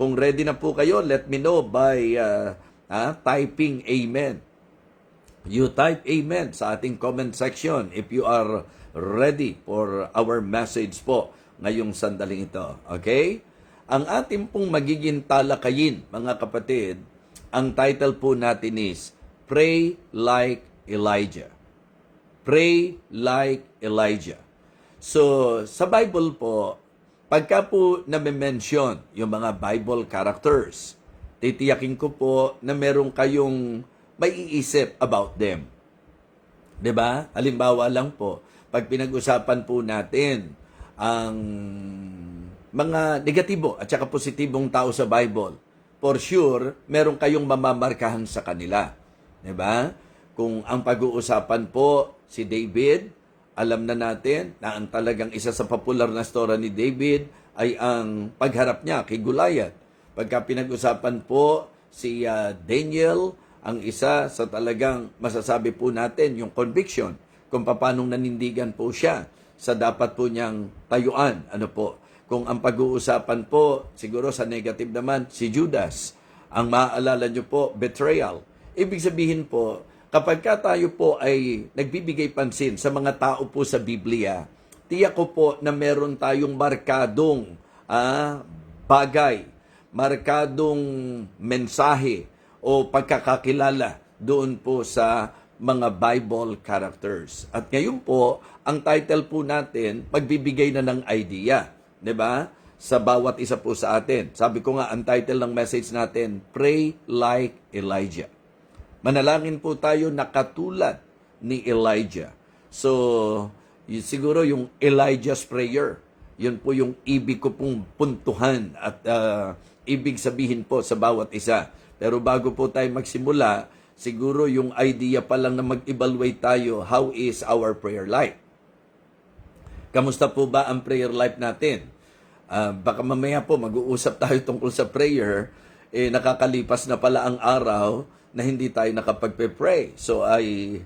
Kung ready na po kayo, let me know by typing amen. You type amen sa ating comment section if you are ready for our message po ngayong sandaling ito. Okay? Ang ating pong magiging talakayin, mga kapatid, ang title po natin is Pray Like Elijah. Pray like Elijah. So, sa Bible po, pagka po na-mention yung mga Bible characters, titiyakin ko po na meron kayong maiisip about them. 'Di ba? Halimbawa lang po, pag pinag-usapan po natin ang mga negatibo at saka positibong tao sa Bible, for sure, meron kayong mamamarkahan sa kanila. 'Di ba? Kung ang pag-uusapan po si David, alam na natin na ang talagang isa sa popular na story ni David ay ang pagharap niya kay Goliath. Pagka pinag-usapan po si Daniel, ang isa sa talagang masasabi po natin yung conviction kung paano nanindigan po siya sa dapat po niyang tayuan. Ano po? Kung ang pag-uusapan po, siguro sa negative naman, si Judas. Ang maaalala niyo po, betrayal. Ibig sabihin po, kapag tayo po ay nagbibigay pansin sa mga tao po sa Biblia, tiyak ko po na meron tayong markadong bagay, markadong mensahe o pagkakakilala doon po sa mga Bible characters. At ngayon po, ang title po natin, pagbibigay na ng idea, 'di ba? Sa bawat isa po sa atin. Sabi ko nga, ang title ng message natin, Pray Like Elijah. Manalangin po tayo na katulad ni Elijah. So, siguro yung Elijah's prayer, yun po yung ibig ko pong puntuhan at ibig sabihin po sa bawat isa. Pero bago po tayo magsimula, siguro yung idea pa lang na mag-evaluate tayo, how is our prayer life? Kamusta po ba ang prayer life natin? Baka mamaya po mag-uusap tayo tungkol sa prayer, nakakalipas na pala ang araw na hindi tayo nakapagpe-pray. So I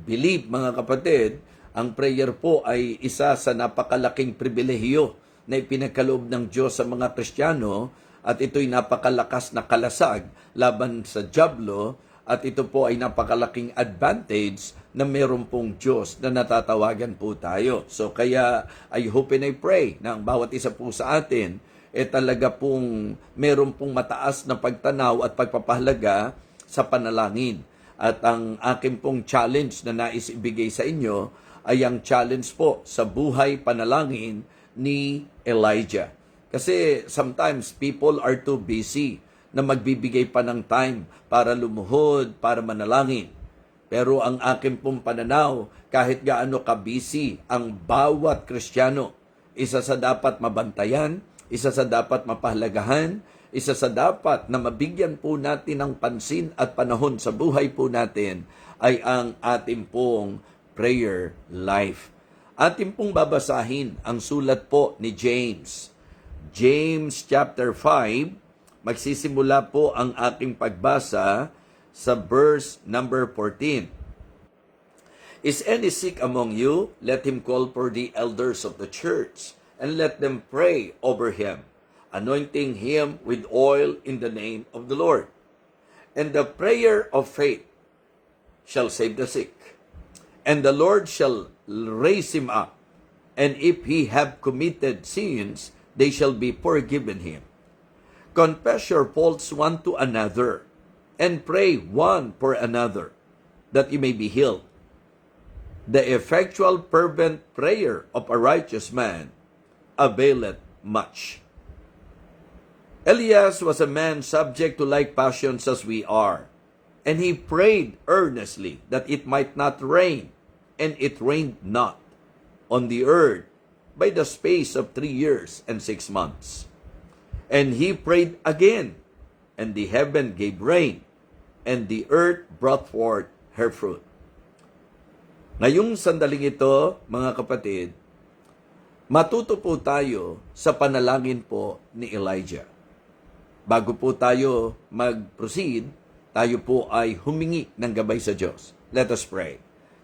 believe, mga kapatid, ang prayer po ay isa sa napakalaking pribilehiyo na ipinagkaloob ng Diyos sa mga Kristiyano at ito'y napakalakas na kalasag laban sa dyablo at ito po ay napakalaking advantage na meron pong Diyos na natatawagan po tayo. So kaya I hope and I pray na ang bawat isa po sa atin talaga pong meron pong mataas na pagtanaw at pagpapahalaga sa panalangin. At ang akin pong challenge na nais ibigay sa inyo ay ang challenge po sa buhay panalangin ni Elijah. Kasi sometimes people are too busy na magbibigay pa ng time para lumuhod, para manalangin. Pero ang akin pong pananaw, kahit gaano ka-busy ang bawat Kristiyano, isa sa dapat mabantayan, isa sa dapat mapahalagahan, isa sa dapat na mabigyan po natin ng pansin at panahon sa buhay po natin ay ang ating pong prayer life. Ating pong babasahin ang sulat po ni James. James chapter 5, magsisimula po ang ating pagbasa sa verse number 14. Is any sick among you? Let him call for the elders of the church, and let them pray over him, anointing him with oil in the name of the Lord. And the prayer of faith shall save the sick, and the Lord shall raise him up. And if he have committed sins, they shall be forgiven him. Confess your faults one to another, and pray one for another, that you may be healed. The effectual fervent prayer of a righteous man availeth much. Elias was a man subject to like passions as we are, and he prayed earnestly that it might not rain, and it rained not on the earth by the space of 3 years and 6 months. And he prayed again, and the heaven gave rain, and the earth brought forth her fruit. Ngayong sandaling ito, mga kapatid, matuto po tayo sa panalangin po ni Elijah. Bago po tayo mag-proceed, tayo po ay humingi ng gabay sa Diyos. Let us pray.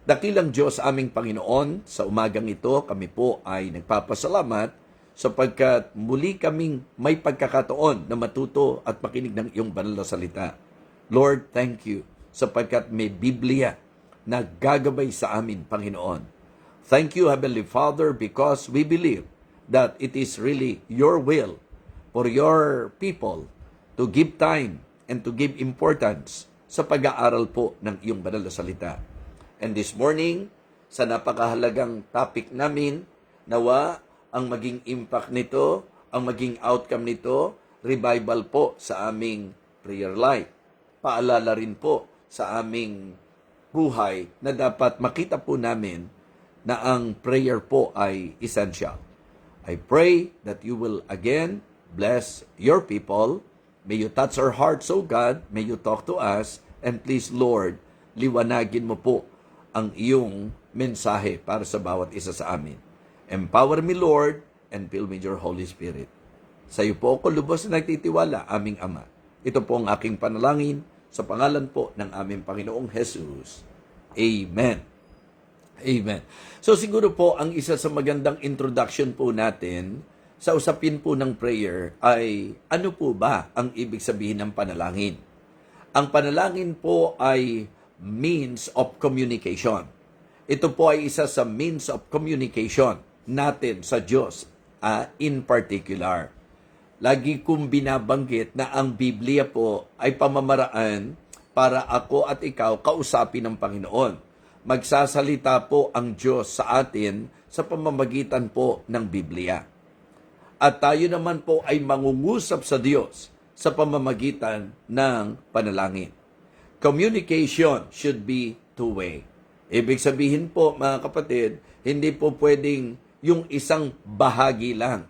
Dakilang Diyos aming Panginoon, sa umagang ito kami po ay nagpapasalamat sapagkat muli kaming may pagkakataon na matuto at makinig ng iyong banal na salita. Lord, thank you sapagkat may Biblia na gagabay sa amin, Panginoon. Thank you, Heavenly Father, because we believe that it is really your will for your people to give time and to give importance sa pag-aaral po ng iyong banal na salita. And this morning, sa napakahalagang topic namin, nawa ang maging impact nito, ang maging outcome nito, revival po sa aming prayer life. Paalala rin po sa aming buhay na dapat makita po namin na ang prayer po ay essential. I pray that you will again bless your people. May you touch our hearts, O God. May you talk to us. And please, Lord, liwanagin mo po ang iyong mensahe para sa bawat isa sa amin. Empower me, Lord, and fill me with your Holy Spirit. Sa iyo po ako lubos na nagtitiwala, aming Ama. Ito po ang aking panalangin sa pangalan po ng aming Panginoong Jesus. Amen. Amen. So siguro po ang isa sa magandang introduction po natin sa usapin po ng prayer ay ano po ba ang ibig sabihin ng panalangin? Ang panalangin po ay means of communication. Ito po ay isa sa means of communication natin sa Diyos in particular. Lagi kong binabanggit na ang Biblia po ay pamamaraan para ako at ikaw kausapin ng Panginoon. Magsasalita po ang Diyos sa atin sa pamamagitan po ng Biblia. At tayo naman po ay mangungusap sa Diyos sa pamamagitan ng panalangin. Communication should be two-way. Ibig sabihin po, mga kapatid, hindi po pwedeng yung isang bahagi lang.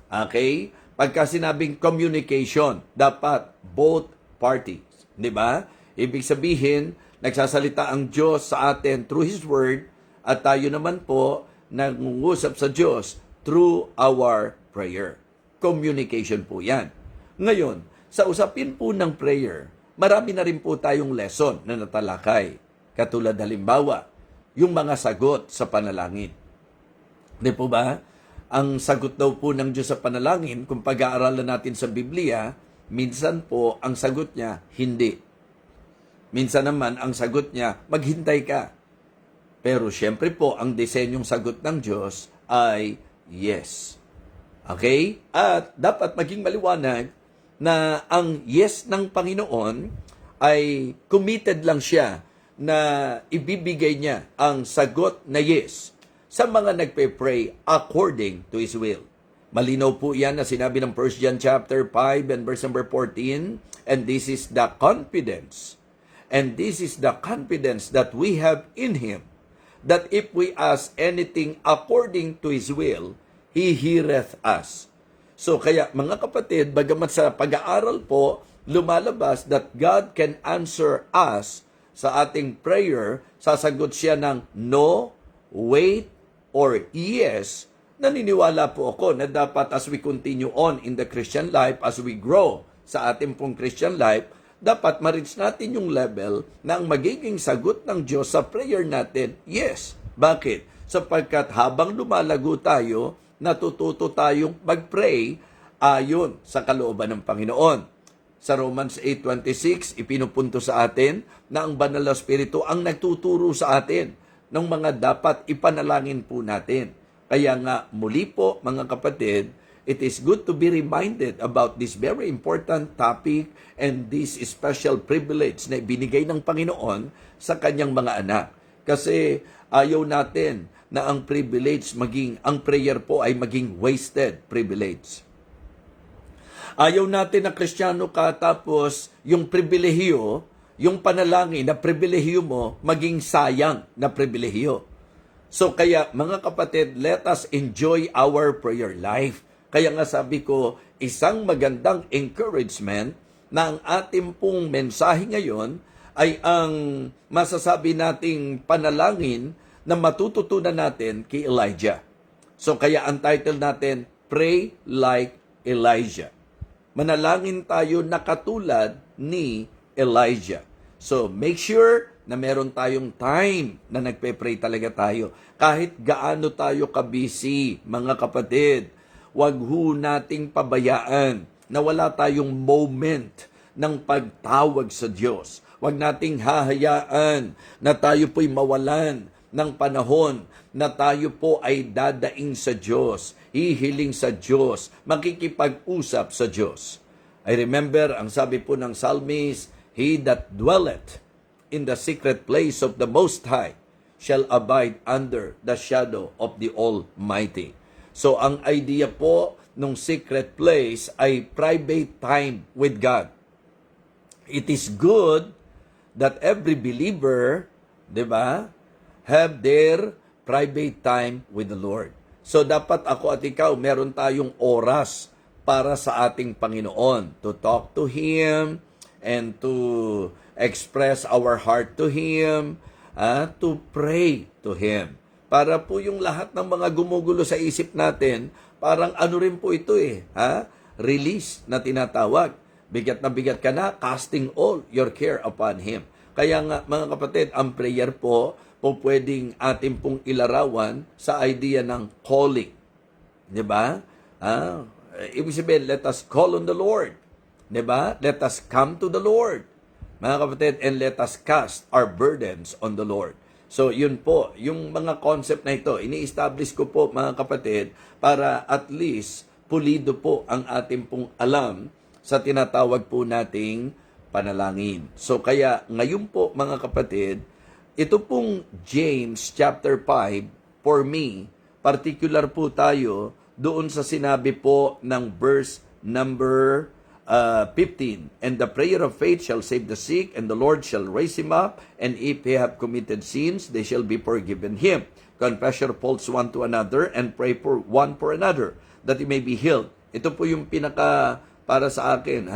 Okay? Pagka sinabing communication, dapat both parties. Di ba? Ibig sabihin, nagsasalita ang Diyos sa atin through His Word at tayo naman po nangungusap sa Diyos through our prayer. Communication po yan. Ngayon, sa usapin po ng prayer, marami na rin po tayong lesson na natalakay. Katulad halimbawa, yung mga sagot sa panalangin. Di po ba? Ang sagot daw po ng Diyos sa panalangin, kung pag-aaralan natin sa Biblia, minsan po ang sagot niya, hindi. Minsan naman ang sagot niya, maghintay ka. Pero syempre po, ang disenyong sagot ng Diyos ay yes. Okay? At dapat maging maliwanag na ang yes ng Panginoon ay committed lang siya na ibibigay niya ang sagot na yes sa mga nagpe-pray according to His will. Malinaw po yan na sinabi ng 1 John chapter 5 and verse number 14, and this is the confidence that we have in Him, that if we ask anything according to His will, He heareth us. So kaya mga kapatid, bagamat sa pag-aaral po, lumalabas that God can answer us sa ating prayer, sasagot siya ng no, wait, or yes. Naniniwala po ako na dapat as we continue on in the Christian life, as we grow sa ating pong Christian life, dapat ma-reach natin yung level na ang magiging sagot ng Diyos sa prayer natin, yes. Bakit? Sapagkat habang lumalago tayo, natututo tayong mag-pray ayon sa kalooban ng Panginoon. Sa Romans 8:26, ipinupunto sa atin na ang Banal na Espiritu ang nagtuturo sa atin ng mga dapat ipanalangin po natin. Kaya nga muli po mga kapatid, it is good to be reminded about this very important topic and this special privilege na ibinigay ng Panginoon sa kanyang mga anak. Kasi ayaw natin na ang privilege ang prayer po ay maging wasted privilege. Ayaw natin na Kristiyano ka tapos yung pribilehiyo, yung panalangin na pribilehiyo mo, maging sayang na pribilehiyo. So kaya mga kapatid, let us enjoy our prayer life. Kaya nga sabi ko, isang magandang encouragement na ang ating pong mensahe ngayon ay ang masasabi nating panalangin na matututunan natin kay Elijah. So kaya ang title natin, Pray Like Elijah. Manalangin tayo na katulad ni Elijah. So, make sure na meron tayong time na nagpe-pray talaga tayo. Kahit gaano tayo ka-busy, mga kapatid, wag ho nating pabayaan na wala tayong moment ng pagtawag sa Diyos. Wag nating hahayaan na tayo po'y mawalan ng panahon na tayo po ay dadaing sa Diyos, hihiling sa Diyos, makikipag-usap sa Diyos. I remember, ang sabi po ng psalmist, He that dwelleth in the secret place of the Most High shall abide under the shadow of the Almighty. So, ang idea po ng secret place ay private time with God. It is good that every believer, di ba, have their private time with the Lord. So, dapat ako at ikaw, meron tayong oras para sa ating Panginoon to talk to Him and to express our heart to Him, to pray to Him. Para po yung lahat ng mga gumugulo sa isip natin, parang ano rin po ito release na tinatawag. Bigat na bigat ka na, casting all your care upon Him. Kaya nga mga kapatid, ang prayer po pwedeng atin pong ilarawan sa idea ng calling. Di ba? Ibig sabihin, let us call on the Lord. Di ba? Let us come to the Lord. Mga kapatid, and let us cast our burdens on the Lord. So, yun po, yung mga concept na ito, ini-establish ko po, mga kapatid, para at least pulido po ang ating pong alam sa tinatawag po nating panalangin. So, kaya ngayon po, mga kapatid, ito pong James chapter 5, for me, particular po tayo doon sa sinabi po ng verse number 15. And the prayer of faith shall save the sick, and the Lord shall raise him up, and if he have committed sins, they shall be forgiven him. Confess your faults one to another, and pray for one for another, that he may be healed. Ito po yung pinaka para sa akin,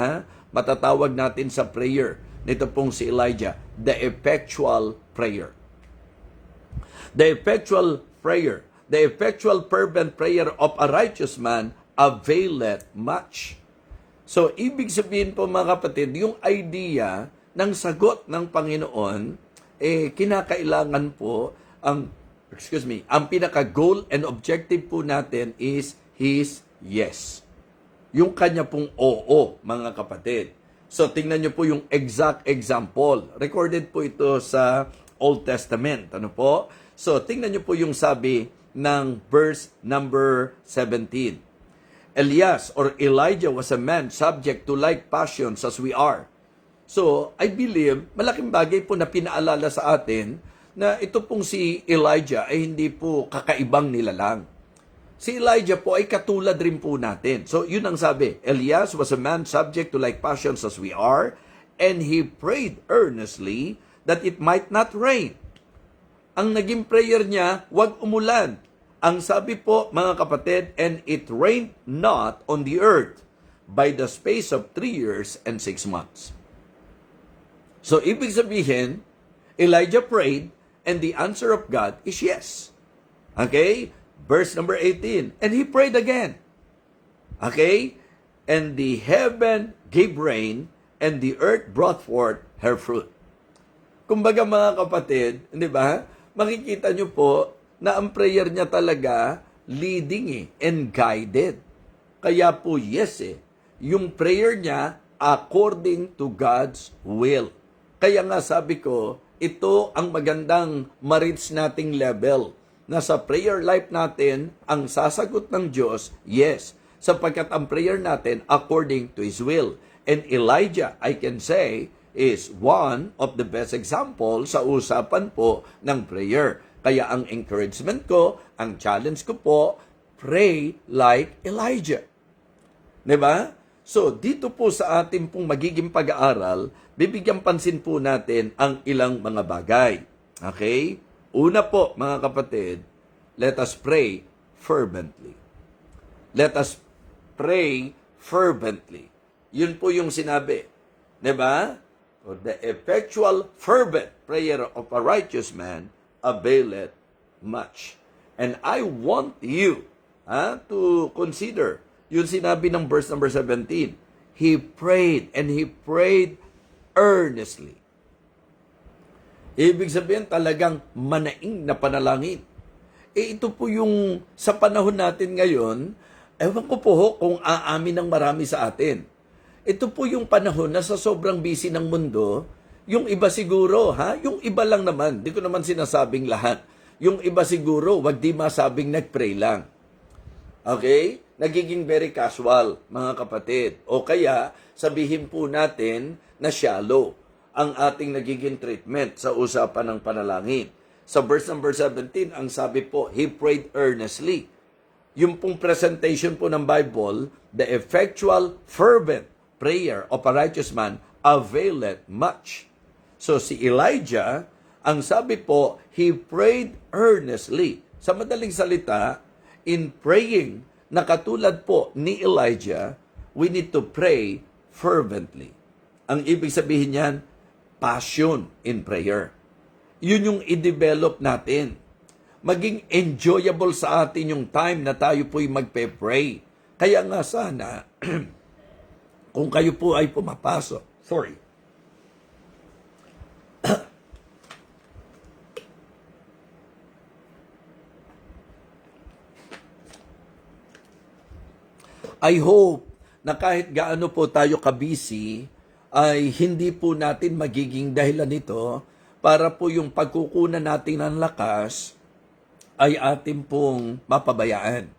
matatawag natin sa prayer nito pong si Elijah, the effectual prayer. The effectual prayer, the effectual fervent prayer of a righteous man availeth much. So, ibig sabihin po mga kapatid, yung idea ng sagot ng Panginoon, kinakailangan po, ang pinaka-goal and objective po natin is His yes. Yung kanya pong oo, mga kapatid. So, tingnan nyo po yung exact example. Recorded po ito sa Old Testament. Ano po? So, tingnan nyo po yung sabi ng verse number 17. Elias or Elijah was a man subject to like passions as we are. So, I believe, malaking bagay po na pinaalala sa atin na ito pong si Elijah ay hindi po kakaibang nilalang. Si Elijah po ay katulad rin po natin. So, yun ang sabi. Elias was a man subject to like passions as we are, and he prayed earnestly that it might not rain. Ang naging prayer niya, wag umulan. Ang sabi po, mga kapatid, and it rained not on the earth by the space of 3 years and 6 months. So, ibig sabihin, Elijah prayed, and the answer of God is yes. Okay? Verse number 18, and he prayed again. Okay? And the heaven gave rain, and the earth brought forth her fruit. Kumbaga mga kapatid, di ba? Makikita nyo po na ang prayer niya talaga leading and guided. Kaya po yes yung prayer niya according to God's will. Kaya nga sabi ko, ito ang magandang ma-reach nating level. Na sa prayer life natin, ang sasagot ng Diyos, yes, sapagkat ang prayer natin according to His will. And Elijah, I can say, is one of the best example sa usapan po ng prayer. Kaya ang encouragement ko, ang challenge ko po, pray like Elijah. Diba? So, dito po sa ating pong magiging pag-aaral, bibigyan pansin po natin ang ilang mga bagay. Okay? Una po, mga kapatid, let us pray fervently. Let us pray fervently. Yun po yung sinabi. Diba? The effectual, fervent prayer of a righteous man availeth much. And I want you to consider yung sinabi ng verse number 17. He prayed, and he prayed earnestly. Ibig sabihin talagang manaing na panalangin. Ito po yung sa panahon natin ngayon, Ewan ko po ho kung aamin ng marami sa atin. Ito po yung panahon na sa sobrang busy ng mundo, yung iba siguro, yung iba lang naman, di ko naman sinasabing lahat. Yung iba siguro, wag di masabing nag-pray lang. Okay? Nagiging very casual, mga kapatid. O kaya, sabihin po natin na shallow ang ating nagiging treatment sa usapan ng panalangin. Sa verse number 17, ang sabi po, he prayed earnestly. Yung pong presentation po ng Bible, the effectual, fervent prayer of a righteous man availeth much. So si Elijah, ang sabi po, he prayed earnestly. Sa madaling salita, in praying, na katulad po ni Elijah, we need to pray fervently. Ang ibig sabihin niyan, passion in prayer. Yun yung i-develop natin. Maging enjoyable sa atin yung time na tayo po'y magpe-pray. Kaya nga sana, kung kayo po ay pumapasok, I hope na kahit gaano po tayo kabisi, ay hindi po natin magiging dahilan nito para po yung pagkukunan natin ng lakas ay atin pong mapabayaan.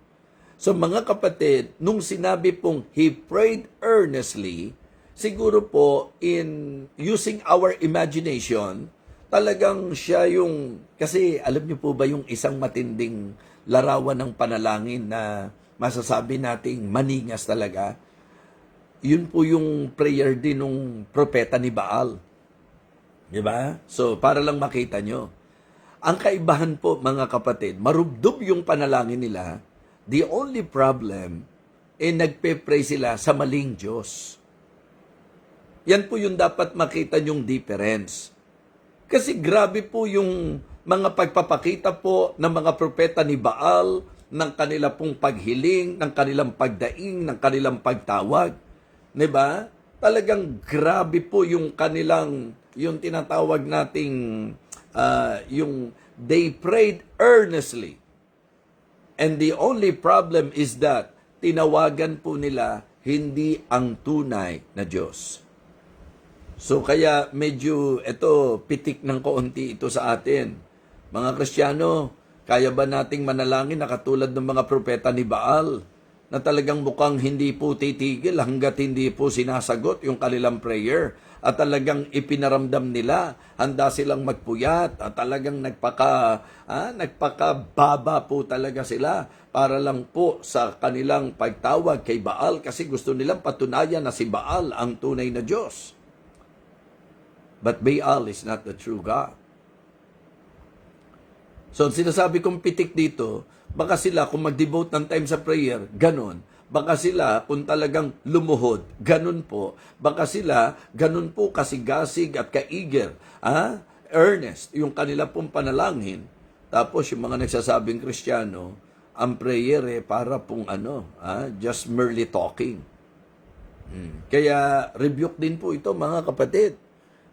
So mga kapatid, nung sinabi pong he prayed earnestly, siguro po in using our imagination, talagang siya yung, kasi alam niyo po ba yung isang matinding larawan ng panalangin na masasabi nating maningas talaga? Yun po yung prayer din ng propeta ni Baal. Di ba? So, para lang makita nyo. Ang kaibahan po, mga kapatid, marubdob yung panalangin nila. The only problem, nagpe-pray sila sa maling Diyos. Yan po yung dapat makita yung difference. Kasi grabe po yung mga pagpapakita po ng mga propeta ni Baal, ng kanila pong paghiling, ng kanilang pagdaing, ng kanilang pagtawag. Diba? Talagang grabe po yung kanilang, yung tinatawag nating, yung they prayed earnestly. And the only problem is that tinawagan po nila hindi ang tunay na Diyos. So kaya medyo ito pitik ng kaunti ito sa atin. Mga Kristiyano, kaya ba nating manalangin na katulad ng mga propeta ni Baal na talagang mukhang hindi po titigil hanggat hindi po sinasagot yung kanilang prayer at talagang ipinaramdam nila, handa silang magpuyat at talagang nagpakababa po talaga sila para lang po sa kanilang pagtawag kay Baal kasi gusto nilang patunayan na si Baal ang tunay na Diyos. But Baal is not the true God. So, sinasabi kong pitik dito, baka sila kung mag-devote ng time sa prayer, ganun. Baka sila kung talagang lumuhod, ganun po. Baka sila ganun po kasigasig at ka-eager, earnest, yung kanila pong panalangin. Tapos yung mga nagsasabing Kristiyano, ang prayer para pong just merely talking. Kaya rebuke din po ito, mga kapatid.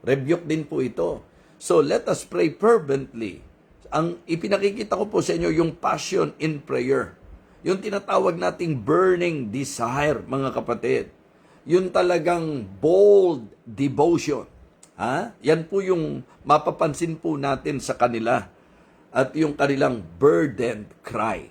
Rebuke din po ito. So, let us pray fervently. Ang ipinakikita ko po sa inyo yung passion in prayer. Yung tinatawag nating burning desire, mga kapatid. Yung talagang bold devotion. Yan po yung mapapansin po natin sa kanila. At yung kanilang burdened cry.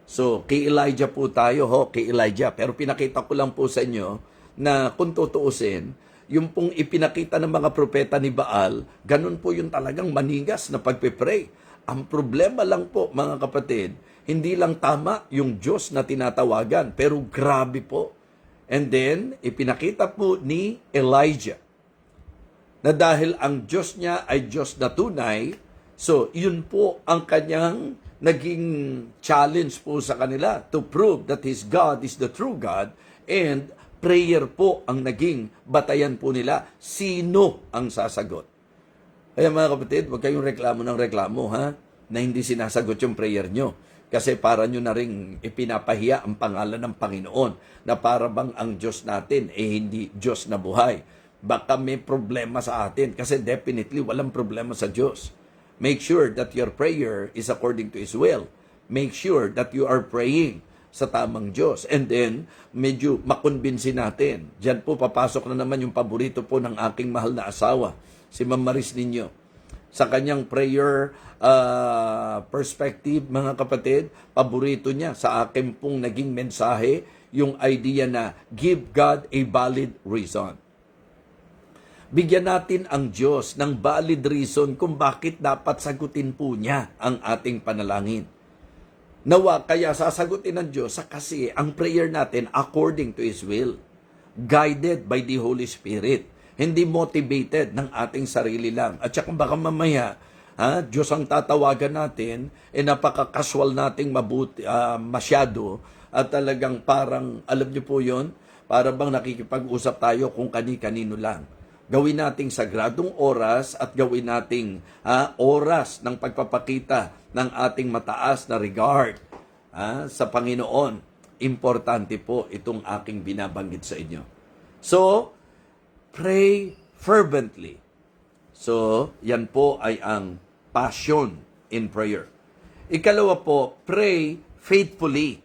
So, kay Elijah po tayo, kay Elijah. Pero pinakita ko lang po sa inyo na kung tutuusin, yung pong ipinakita ng mga propeta ni Baal, ganun po yung talagang manigas na pagpe-pray. Ang problema lang po, mga kapatid, hindi lang tama yung Diyos na tinatawagan, pero grabe po. And then, ipinakita po ni Elijah na dahil ang Diyos niya ay Diyos na tunay, so yun po ang kanyang naging challenge po sa kanila to prove that His God is the true God, and prayer po ang naging batayan po nila. Sino ang sasagot? Kaya mga kapatid, huwag kayong reklamo ng reklamo, na hindi sinasagot yung prayer nyo. Kasi para nyo na rin ipinapahiya ang pangalan ng Panginoon na para bang ang Diyos natin hindi Diyos na buhay. Baka may problema sa atin kasi definitely walang problema sa Diyos. Make sure that your prayer is according to His will. Make sure that you are praying sa tamang Diyos. And then, medyo makonbinsi natin. Diyan po papasok na naman yung paborito po ng aking mahal na asawa, si Ma'am Maris Ninyo. Sa kanyang prayer perspective, mga kapatid, paborito niya sa akin pong naging mensahe, yung idea na give God a valid reason. Bigyan natin ang Diyos ng valid reason kung bakit dapat sagutin po niya ang ating panalangin. Nawa, kaya sasagutin ng Diyos kasi ang prayer natin according to His will, guided by the Holy Spirit, hindi motivated ng ating sarili lang. At saka baka mamaya, Diyos ang tatawagan natin, napaka-casual nating masyado, at talagang parang, alam niyo po yun, para bang nakikipag-usap tayo kung kani-kanino lang. Gawin nating sagradong oras at gawin nating oras ng pagpapakita ng ating mataas na regard sa Panginoon. Importante po itong aking binabanggit sa inyo. So, pray fervently. So, yan po ay ang passion in prayer. Ikalawa po, pray faithfully.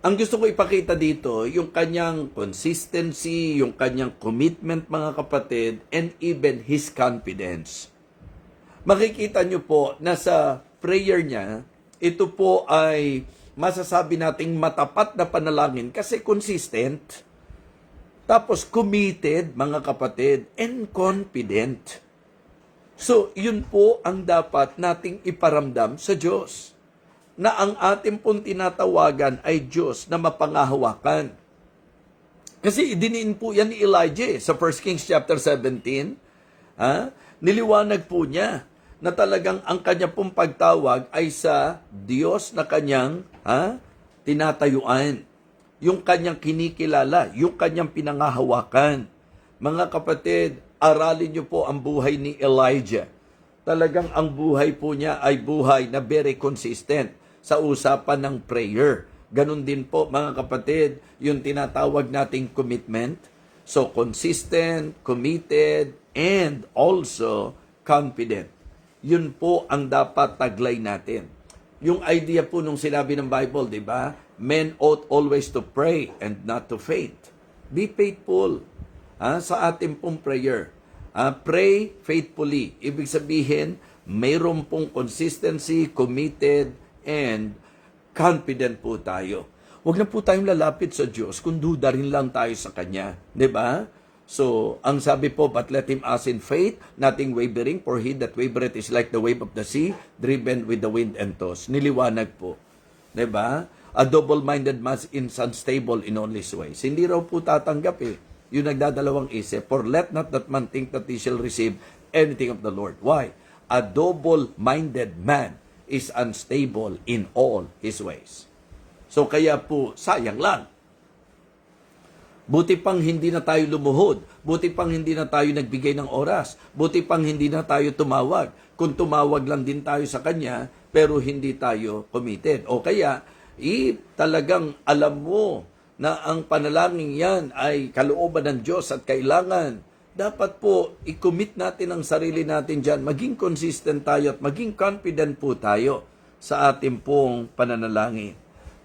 Ang gusto ko ipakita dito, yung kanyang consistency, yung kanyang commitment, mga kapatid, and even his confidence. Makikita nyo po na sa prayer niya, ito po ay masasabi nating matapat na panalangin kasi consistent, tapos committed, mga kapatid, and confident. So, yun po ang dapat nating iparamdam sa Diyos, na ang ating pong tinatawagan ay Diyos na mapangahawakan. Kasi idiniin po yan ni Elijah sa 1 Kings chapter 17. Niliwanag po niya na talagang ang kanya pong pagtawag ay sa Diyos na kanyang tinatayuan. Yung kanyang kinikilala, yung kanyang pinangahawakan. Mga kapatid, aralin niyo po ang buhay ni Elijah. Talagang ang buhay po niya ay buhay na very consistent sa usapan ng prayer. Ganun din po, mga kapatid, yung tinatawag nating commitment. So, consistent, committed, and also confident. Yun po ang dapat taglay natin. Yung idea po nung sinabi ng Bible, di ba? Men ought always to pray and not to faint. Be faithful sa ating pong prayer. Pray faithfully. Ibig sabihin, mayroon pong consistency, committed, and confident po tayo. Huwag na po tayong lalapit sa Diyos kung duda rin lang tayo sa Kanya. Di ba? So, ang sabi po, but let him ask in faith, nothing wavering, for he that wavereth is like the wave of the sea, driven with the wind and tossed. Niliwanag po. Di ba? A double-minded man is unstable in all his ways. Hindi raw po tatanggap yung nagdadalawang isip, for let not that man think that he shall receive anything of the Lord. Why? A double-minded man is unstable in all his ways. So kaya po, sayang lang. Buti pang hindi na tayo lumuhod. Buti pang hindi na tayo nagbigay ng oras. Buti pang hindi na tayo tumawag. Kung tumawag lang din tayo sa Kanya, pero hindi tayo committed. O kaya, talagang alam mo na ang panalangin yan ay kalooban ng Diyos at kailangan dapat po i-commit natin ang sarili natin dyan. Maging consistent tayo at maging confident po tayo sa ating pong pananalangin.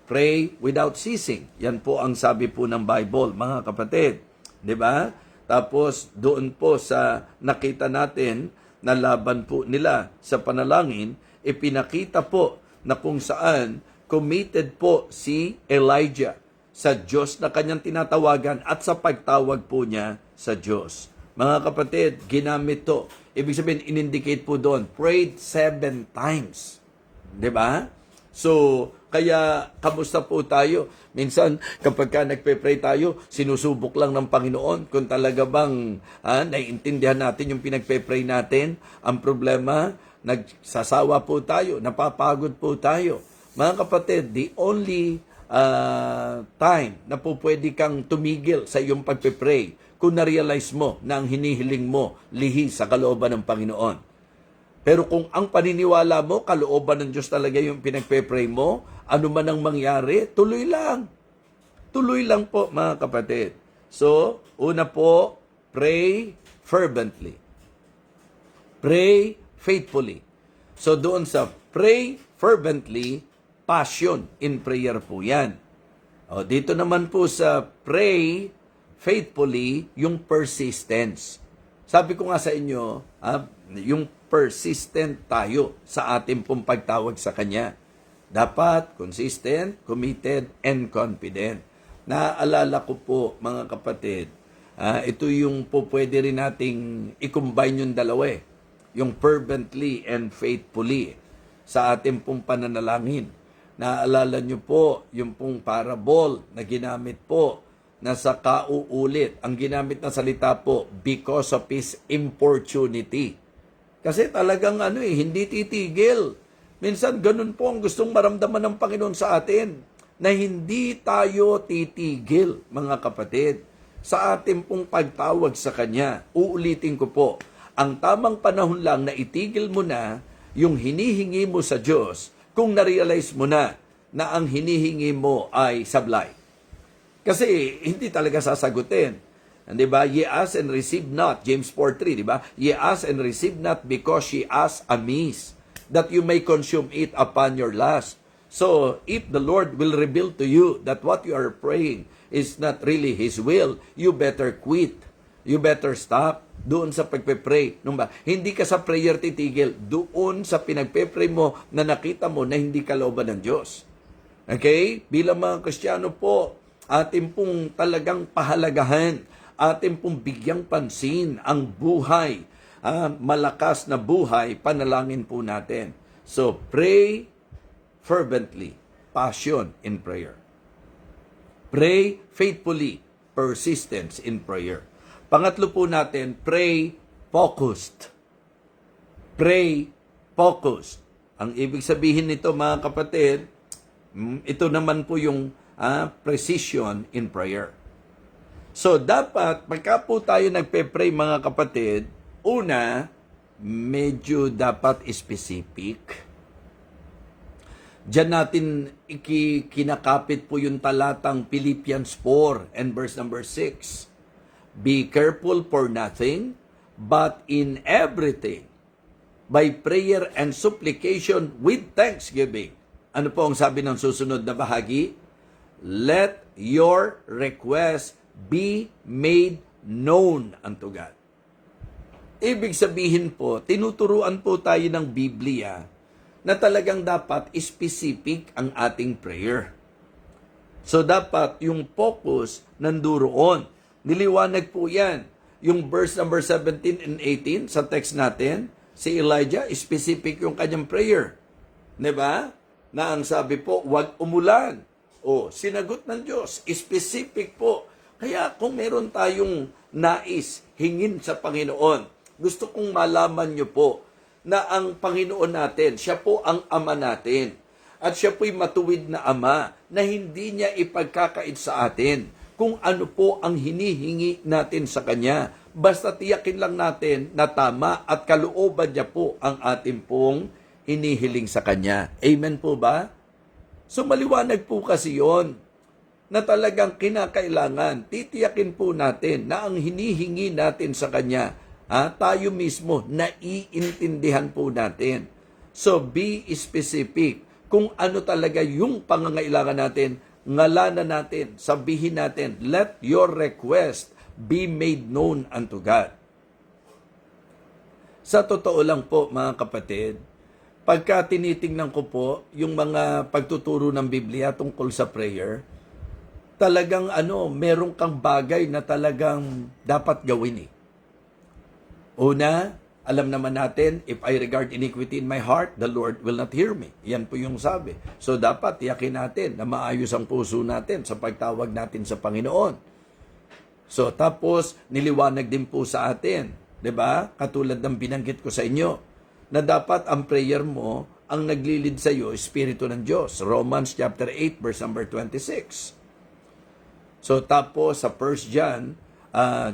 Pray without ceasing. Yan po ang sabi po ng Bible, mga kapatid. 'Di ba? Tapos doon po sa nakita natin na laban po nila sa panalangin, ipinakita po na kung saan committed po si Elijah sa Diyos na kanyang tinatawagan at sa pagtawag po niya sa Diyos. Mga kapatid, ginamit to. Ibig sabihin, in-indicate po doon, prayed 7 times. 'Di ba? So, kaya kamusta po tayo? Minsan, kapag ka nagpe-pray tayo, sinusubok lang ng Panginoon kung talaga bang naiintindihan natin yung pinagpe-pray natin. Ang problema, nagsasawa po tayo, napapagod po tayo. Mga kapatid, the only time na po pwede kang tumigil sa iyong pagpe-pray kung na-realize mo na ang hinihiling mo lihi sa kalooban ng Panginoon. Pero kung ang paniniwala mo, kalooban ng Diyos talaga yung pinagpe-pray mo, ano man ang mangyari, tuloy lang. Tuloy lang po, mga kapatid. So, una po, pray fervently. Pray faithfully. So, doon sa pray fervently, passion in prayer po yan. O, dito naman po sa pray faithfully, yung persistence. Sabi ko nga sa inyo, yung persistent tayo sa ating pong pagtawag sa Kanya. Dapat consistent, committed, and confident. Naaalala ko po, mga kapatid, ito yung po pwede rin nating i-combine yung dalawa eh. Yung fervently and faithfully sa ating pong pananalangin. Naaalala nyo po yung pong parable na ginamit po na sa kauulit. Ang ginamit na salita po, because of His importunity. Kasi talagang hindi titigil. Minsan ganun po ang gustong maramdaman ng Panginoon sa atin, na hindi tayo titigil, mga kapatid, sa ating pong pagtawag sa Kanya. Uulitin ko po, ang tamang panahon lang na itigil mo na yung hinihingi mo sa Diyos kung na-realize mo na ang hinihingi mo ay sablay. Kasi hindi talaga sasagutin. Di ba? Ye ask and receive not. James 4:3, di ba? Ye ask and receive not because ye ask amiss, that you may consume it upon your lust. So, if the Lord will reveal to you that what you are praying is not really His will, you better quit. You better stop doon sa pagpe-pray. Hindi ka sa prayer titigil. Doon sa pinagpe-pray mo na nakita mo na hindi kalooban ng Diyos. Okay? Bilang mga Kristiyano po, atin pong talagang pahalagahan, atin pong bigyang pansin ang buhay, malakas na buhay, panalangin po natin. So, pray fervently, passion in prayer. Pray faithfully, persistence in prayer. Pangatlo po natin, pray focused. Pray focused. Ang ibig sabihin nito, mga kapatid, ito naman po yung precision in prayer. So, dapat, pagka po tayo nagpe-pray, mga kapatid, una, medyo dapat specific. Diyan natin kinakapit po yung talatang Philippians 4 and verse number 6. Be careful for nothing, but in everything, by prayer and supplication with thanksgiving. Ano po ang sabi ng susunod na bahagi? Let your request be made known unto God. Ibig sabihin po, tinuturuan po tayo ng Biblia na talagang dapat specific ang ating prayer. So dapat yung focus nanduroon. Niliwanag po yan. Yung verse number 17 and 18 sa text natin, si Elijah, specific yung kanyang prayer. Diba? Na ang sabi po, huwag umulan. O, sinagot ng Diyos, specific po. Kaya kung meron tayong nais, hingin sa Panginoon, gusto kong malaman nyo po na ang Panginoon natin, siya po ang Ama natin. At siya po'y matuwid na Ama na hindi niya ipagkakait sa atin kung ano po ang hinihingi natin sa Kanya. Basta tiyakin lang natin na tama at kalooban niya po ang ating pong hinihiling sa Kanya. Amen po ba? So maliwanag po kasi yon na talagang kinakailangan, titiyakin po natin na ang hinihingi natin sa Kanya, tayo mismo, naiintindihan po natin. So be specific kung ano talaga yung pangangailangan natin, ngalanan natin, sabihin natin, let your request be made known unto God. Sa totoo lang po, mga kapatid, pagka tinitingnan ko po yung mga pagtuturo ng Biblia tungkol sa prayer, talagang meron kang bagay na talagang dapat gawin eh. Una, alam naman natin, if I regard iniquity in my heart, the Lord will not hear me. Yan po yung sabi. So dapat tiyakin natin na maayos ang puso natin sa pagtawag natin sa Panginoon. So tapos, niliwanag din po sa atin, 'di ba? Katulad ng binanggit ko sa inyo, na dapat ang prayer mo, ang naglilid sa iyo, Espiritu ng Diyos. Romans chapter 8, verse number 26. So tapos sa 1 John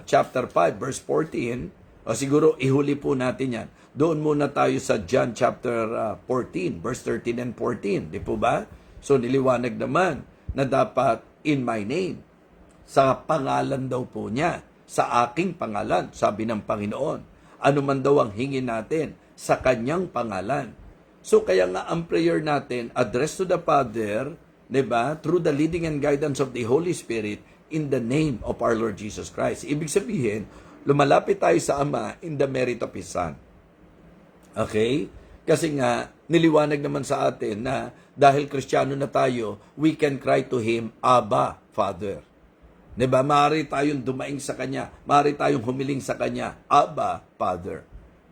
chapter 5, verse 14, o siguro ihuli po natin yan. Doon muna tayo sa John chapter 14, verse 13 and 14. Di po ba? So niliwanag naman na dapat in my name. Sa pangalan daw po niya. Sa aking pangalan, sabi ng Panginoon. Ano man daw ang hingin natin sa kanyang pangalan. So kaya nga ang prayer natin, addressed to the Father, 'di ba? Through the leading and guidance of the Holy Spirit in the name of our Lord Jesus Christ. Ibig sabihin, lumalapit tayo sa Ama in the merit of His Son. Okay? Kasi nga, niliwanag naman sa atin na dahil Kristiyano na tayo, we can cry to Him, Abba, Father. 'Di ba? Maaari tayong dumaing sa Kanya, maaari tayong humiling sa Kanya, Abba, Father.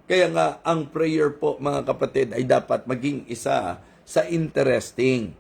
Kaya nga, ang prayer po, mga kapatid, ay dapat maging isa sa interesting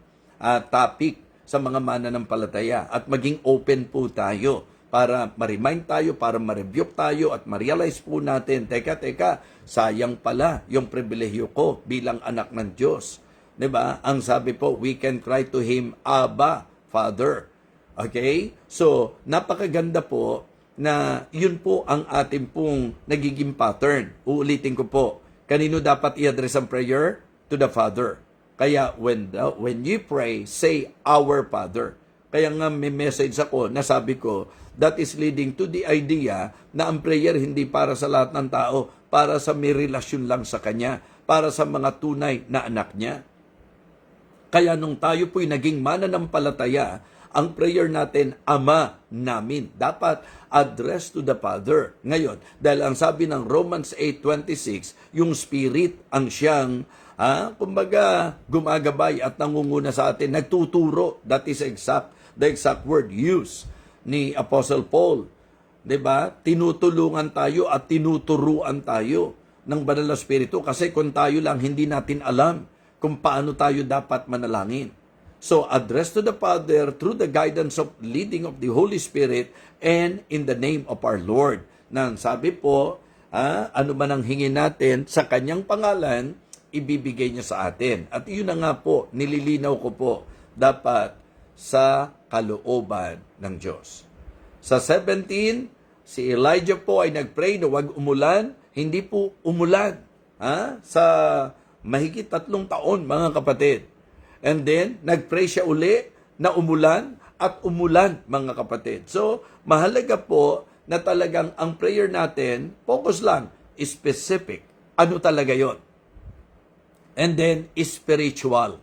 topic sa mga mananampalataya at maging open po tayo para ma-remind tayo, para ma-rebuke tayo at ma-realize po natin, teka, sayang pala yung pribilehyo ko bilang anak ng Diyos. 'Di ba? Ang sabi po, we can cry to Him, Abba, Father. Okay? So, napakaganda po na yun po ang ating pong nagiging pattern. Uulitin ko po, kanino dapat i-address ang prayer? To the Father. Kaya when you pray, say, Our Father. Kaya nga may message ako na sabi ko, that is leading to the idea na ang prayer hindi para sa lahat ng tao, para sa may relasyon lang sa Kanya, para sa mga tunay na anak niya. Kaya nung tayo po'y naging mananampalataya, ang prayer natin, Ama namin, dapat address to the Father. Ngayon, dahil ang sabi ng Romans 8:26, yung Spirit ang siyang kumbaga, gumagabay at nangunguna sa atin, nagtuturo. That is the exact word used ni Apostle Paul. 'Di ba? Tinutulungan tayo at tinuturuan tayo ng Banal na Espiritu kasi kung tayo lang hindi natin alam kung paano tayo dapat manalangin. So, address to the Father through the guidance of leading of the Holy Spirit and in the name of our Lord. Nang sabi po, ano man ang hingin natin sa Kanyang pangalan, ibibigay niya sa atin. At yun na nga po, nililinaw ko po, dapat sa kalooban ng Diyos. Sa 17, si Elijah po ay nagpray na wag umulan, hindi po umulan. Sa mahigit 3 taon, mga kapatid. And then, nagpray siya uli na umulan at umulan, mga kapatid. So, mahalaga po na talagang ang prayer natin, focus lang, specific. Ano talaga yon? And then, spiritual.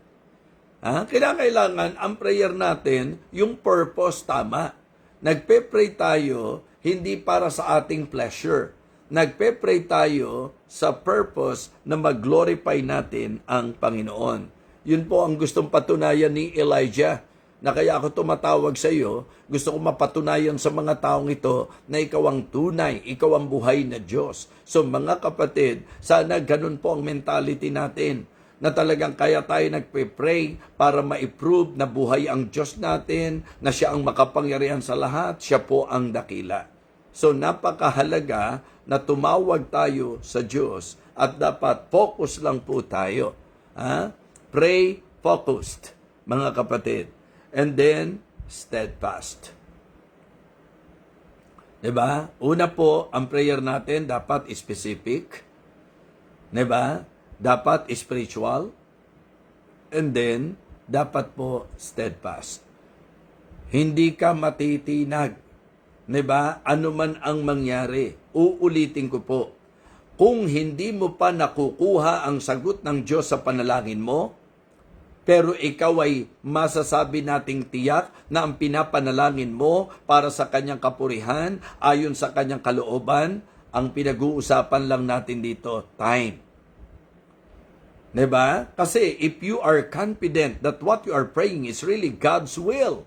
Kailangan ang prayer natin, yung purpose tama. Nagpe-pray tayo, hindi para sa ating pleasure. Nagpe-pray tayo sa purpose na mag-glorify natin ang Panginoon. Yun po ang gustong patunayan ni Elijah, na kaya ako tumatawag sa iyo, gusto ko mapatunayan sa mga taong ito na ikaw ang tunay, ikaw ang buhay na Diyos. So mga kapatid, sana ganun po ang mentality natin, na talagang kaya tayo nagpe-pray para ma-prove na buhay ang Diyos natin, na siya ang makapangyarihan sa lahat, siya po ang dakila. So napakahalaga na tumawag tayo sa Diyos at dapat focus lang po tayo. Pray focused, mga kapatid. And then, steadfast. Diba? Una po, ang prayer natin dapat specific. Diba? Dapat spiritual. And then, dapat po steadfast. Hindi ka matitinag. Diba? Ano man ang mangyari. Uulitin ko po. Kung hindi mo pa nakukuha ang sagot ng Diyos sa panalangin mo, pero ikaw ay masasabi nating tiyak na ang pinapanalangin mo para sa kanyang kapurihan, ayon sa kanyang kalooban, ang pinag-uusapan lang natin dito, time. Diba? Kasi if you are confident that what you are praying is really God's will,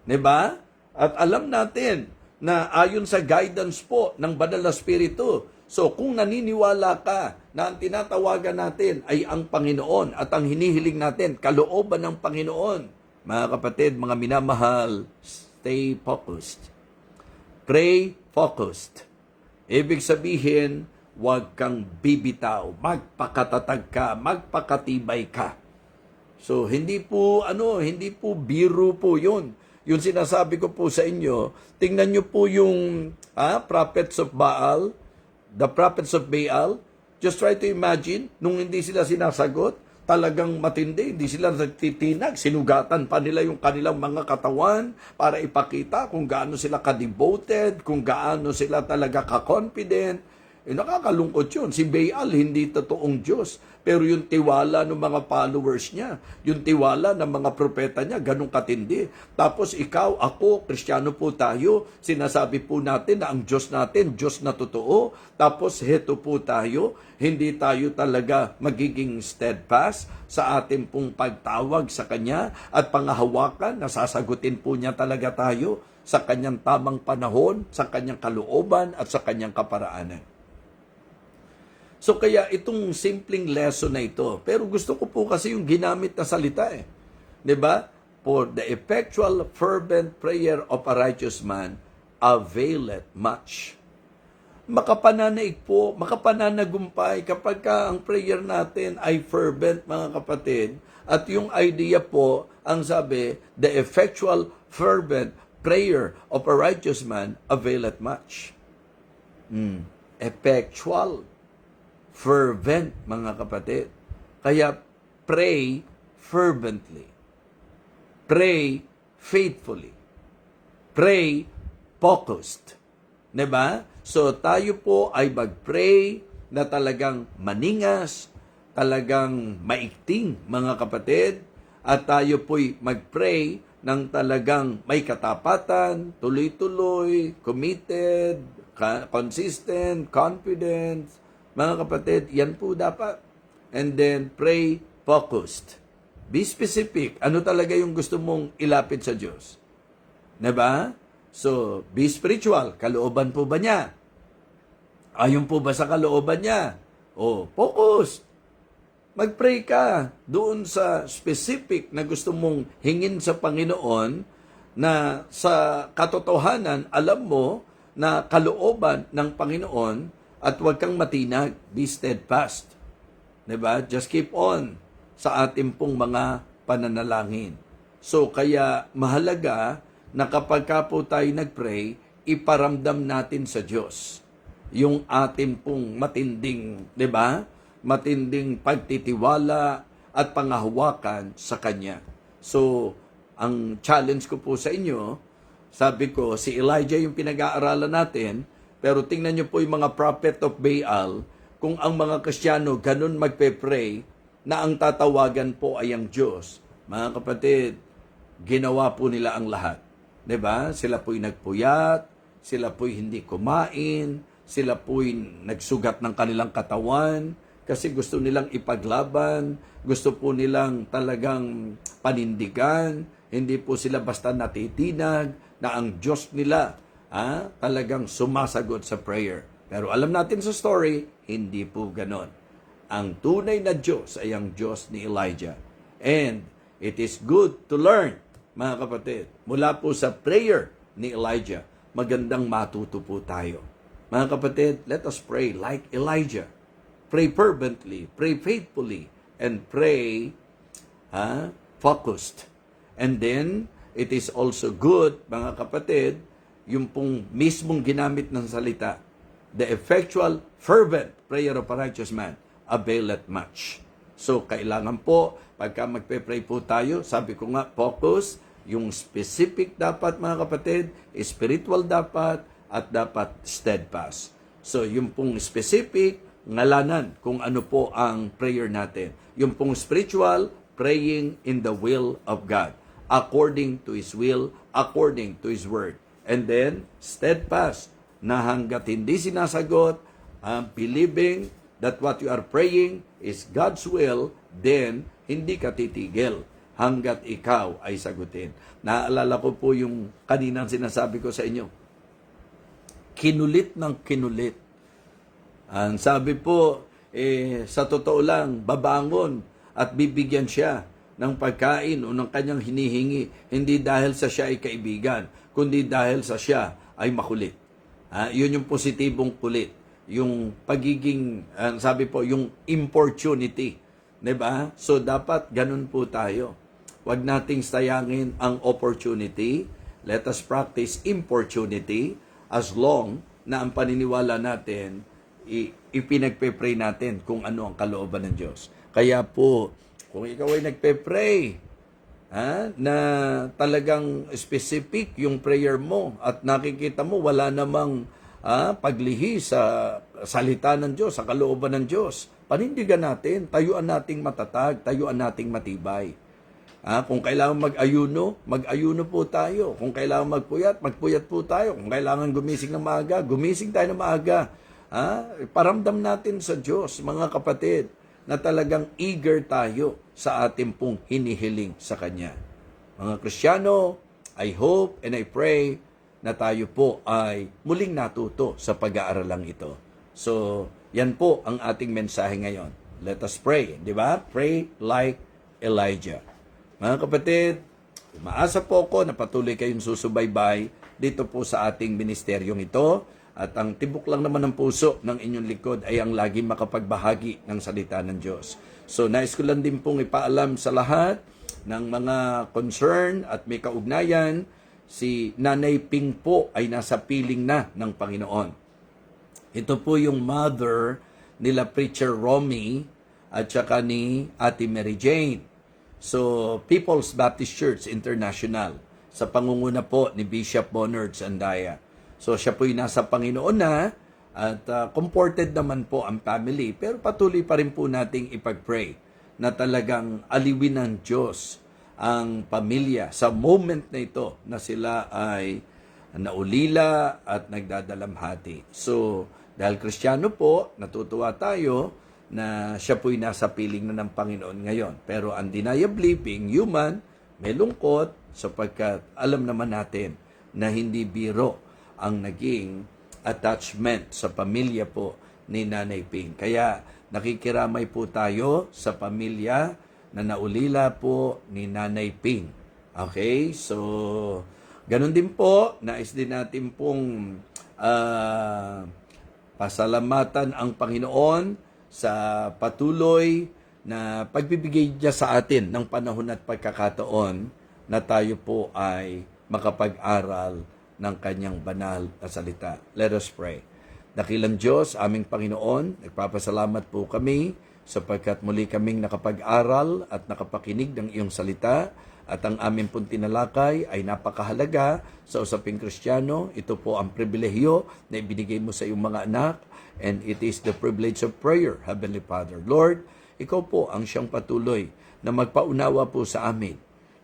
diba? At alam natin na ayon sa guidance po ng Banal na Espiritu, so kung naniniwala ka na ang tinatawagan natin ay ang Panginoon at ang hinihiling natin, kalooban ng Panginoon, mga kapatid, mga minamahal, stay focused. Pray focused. Ibig sabihin, huwag kang bibitaw, magpakatatag ka, magpakatibay ka. So hindi po biro po 'yun. Yung sinasabi ko po sa inyo, tingnan niyo po yung prophets of Baal, the prophets of Baal. Just try to imagine, nung hindi sila sinasagot, talagang matindi, hindi sila nagtitinag, sinugatan pa nila yung kanilang mga katawan para ipakita kung gaano sila ka-devoted, kung gaano sila talaga ka-confident. Nakakalungkot yun. Si Baal, hindi totoong Diyos. Pero yung tiwala ng mga followers niya, yung tiwala ng mga propeta niya, ganun katindi. Tapos ikaw, ako, Kristiyano po tayo, sinasabi po natin na ang Diyos natin, Diyos na totoo. Tapos heto po tayo, hindi tayo talaga magiging steadfast sa ating pong pagtawag sa Kanya at pangahawakan, nasasagutin po niya talaga tayo sa Kanyang tamang panahon, sa Kanyang kalooban at sa Kanyang kaparaanan. So kaya itong simpleng lesson na ito, pero gusto ko po kasi yung ginamit na salita eh. 'Di ba? For the effectual fervent prayer of a righteous man availeth much. Makapananaig po, makapananagumpay kapag ka ang prayer natin ay fervent, mga kapatid. At yung idea po, ang sabi, the effectual fervent prayer of a righteous man availeth much. Effectual, fervent, mga kapatid. Kaya pray fervently. Pray faithfully. Pray focused. 'Di ba? So tayo po ay mag-pray na talagang maningas, talagang maikting, mga kapatid, at tayo po'y mag-pray ng talagang may katapatan, tuloy-tuloy, committed, consistent, confident. Mga kapatid, yan po dapat. And then, pray focused. Be specific. Ano talaga yung gusto mong ilapit sa Diyos? Diba? So, be spiritual. Kalooban po ba niya? Ayon po ba sa kalooban niya? O, focus. Mag-pray ka doon sa specific na gusto mong hingin sa Panginoon na sa katotohanan, alam mo na kalooban ng Panginoon at huwag kang matinag. Be steadfast. Diba? Just keep on sa ating pong mga pananalangin. So, kaya mahalaga na kapag ka po tayo nag-pray, iparamdam natin sa Diyos yung ating pong matinding, diba? Matinding pagtitiwala at pangahawakan sa Kanya. So, ang challenge ko po sa inyo, sabi ko, si Elijah yung pinag-aaralan natin, pero tingnan nyo po yung mga prophet of Baal, kung ang mga Kristiyano ganun magpe-pray, na ang tatawagan po ay ang Diyos. Mga kapatid, ginawa po nila ang lahat. 'Di ba? Sila po'y nagpuyat, sila po'y hindi kumain, sila po'y nagsugat ng kanilang katawan kasi gusto nilang ipaglaban, gusto po nilang talagang panindigan, hindi po sila basta natitinag na ang Diyos nila talagang sumasagot sa prayer. Pero alam natin sa story, hindi po ganon. Ang tunay na Diyos ay ang Diyos ni Elijah. And it is good to learn, mga kapatid, mula po sa prayer ni Elijah, magandang matuto po tayo. Mga kapatid, let us pray like Elijah. Pray fervently, pray faithfully, and pray focused. And then, it is also good, mga kapatid, yung pong mismong ginamit ng salita, the effectual, fervent prayer of a righteous man availeth much. So, kailangan po, pagka magpe-pray po tayo, sabi ko nga, focus, yung specific dapat, mga kapatid, spiritual dapat, at dapat steadfast. So, yung pong specific, ngalanan kung ano po ang prayer natin. Yung pong spiritual, praying in the will of God, according to His will, according to His word. And then, steadfast, na hanggat hindi sinasagot, believing that what you are praying is God's will, then hindi ka titigil hanggat ikaw ay sagutin. Naalala ko po yung kaninang sinasabi ko sa inyo. Kinulit ng kinulit. Ang sabi po, sa totoo lang, babangon at bibigyan siya ng pagkain o ng kanyang hinihingi, hindi dahil sa siya ay kaibigan, kundi dahil sa siya ay makulit. Yun yung positibong kulit. Yung pagiging, sabi po, yung importunity. Diba? So, dapat ganun po tayo. Huwag nating sayangin ang opportunity. Let us practice importunity as long na ang paniniwala natin, ipinagpe-pray natin kung ano ang kalooban ng Diyos. Kaya po, kung ikaw ay nagpe-pray, na talagang specific yung prayer mo at nakikita mo wala namang paglihi sa salita ng Diyos, sa kalooban ng Diyos. Panindigan natin, tayuan nating matatag, tayuan nating matibay. Kung kailangan mag-ayuno po tayo. Kung kailangan magpuyat po tayo. Kung kailangan gumising ng maaga, gumising tayo ng maaga. Paramdam natin sa Diyos, mga kapatid, na talagang eager tayo sa ating pong hinihiling sa Kanya. Mga Kristiyano, I hope and I pray na tayo po ay muling natuto sa pag-aaralang ito. So, yan po ang ating mensahe ngayon. Let us pray, di ba? Pray like Elijah. Mga kapatid, umaasa po ako na patuloy kayong susubaybay dito po sa ating ministeryong ito. At ang tibok lang naman ng puso ng inyong likod ay ang laging makapagbahagi ng salita ng Diyos. So, nais ko lang din pong ipaalam sa lahat ng mga concern at may kaugnayan, si Nanay Ping po ay nasa piling na ng Panginoon. Ito po yung mother nila Preacher Romy at saka ni Ate Mary Jane. So, People's Baptist Church International sa pangunguna po ni Bishop Bonard Sandaya. So, siya po'y nasa Panginoon na at comforted naman po ang family. Pero patuloy pa rin po nating ipag-pray na talagang aliwin ng Diyos ang pamilya sa moment na ito na sila ay naulila at nagdadalamhati. So, dahil Kristiyano po, natutuwa tayo na siya po'y nasa piling na ng Panginoon ngayon. Pero undeniably, being human, may lungkot sapagkat alam naman natin na hindi biro ang naging attachment sa pamilya po ni Nanay Ping. Kaya nakikiramay po tayo sa pamilya na naulila po ni Nanay Ping. Okay? So, ganun din po, nais din natin pong pasalamatan ang Panginoon sa patuloy na pagbibigay niya sa atin ng panahon at pagkakataon na tayo po ay makapag-aral ng kanyang banal na salita. Let us pray. Dakilang Diyos, aming Panginoon, nagpapasalamat po kami sapagkat muli kaming nakapag-aral at nakapakinig ng iyong salita at ang aming pong tinalakay ay napakahalaga sa usaping Kristiyano. Ito po ang pribilehyo na ibinigay mo sa iyong mga anak and it is the privilege of prayer, Heavenly Father. Lord, ikaw po ang siyang patuloy na magpaunawa po sa amin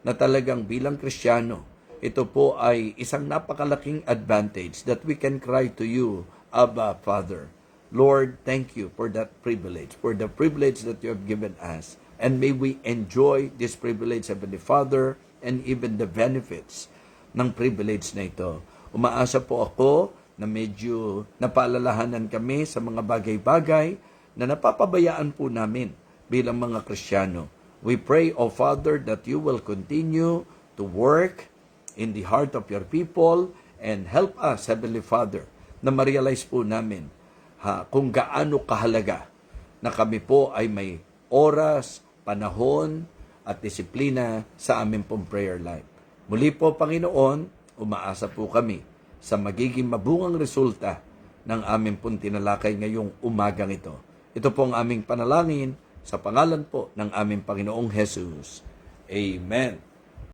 na talagang bilang Kristiyano, ito po ay isang napakalaking advantage that we can cry to you, Abba, Father. Lord, thank you for that privilege, for the privilege that you have given us. And may we enjoy this privilege, Heavenly Father, and even the benefits ng privilege na ito. Umaasa po ako na medyo napaalalahanan kami sa mga bagay-bagay na napapabayaan po namin bilang mga Kristiyano. We pray, O Father, that you will continue to work in the heart of your people and help us, Heavenly Father, na ma-realize po namin kung gaano kahalaga na kami po ay may oras, panahon at disiplina sa aming pong prayer life. Muli po, Panginoon, umaasa po kami sa magiging mabungang resulta ng aming pong tinalakay ngayong umagang ito. Ito po ang aming panalangin sa pangalan po ng aming Panginoong Jesus. Amen.